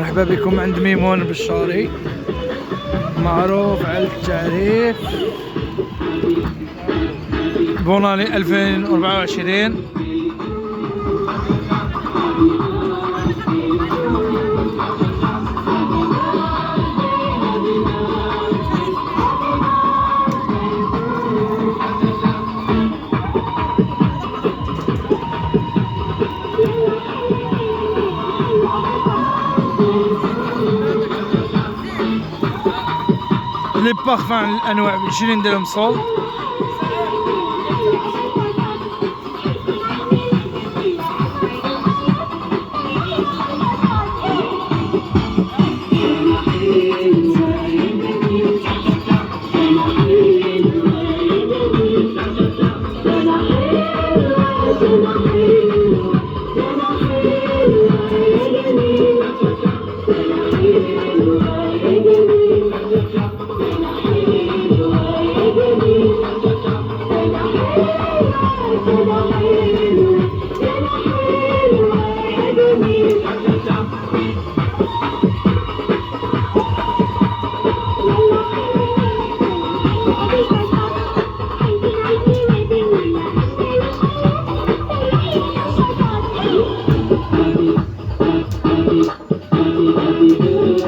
مرحبا بكم عند ميمون بالشاري، معروف على التعريف. بوناني 2024. لي بارفان الانواع 20 درهم صول.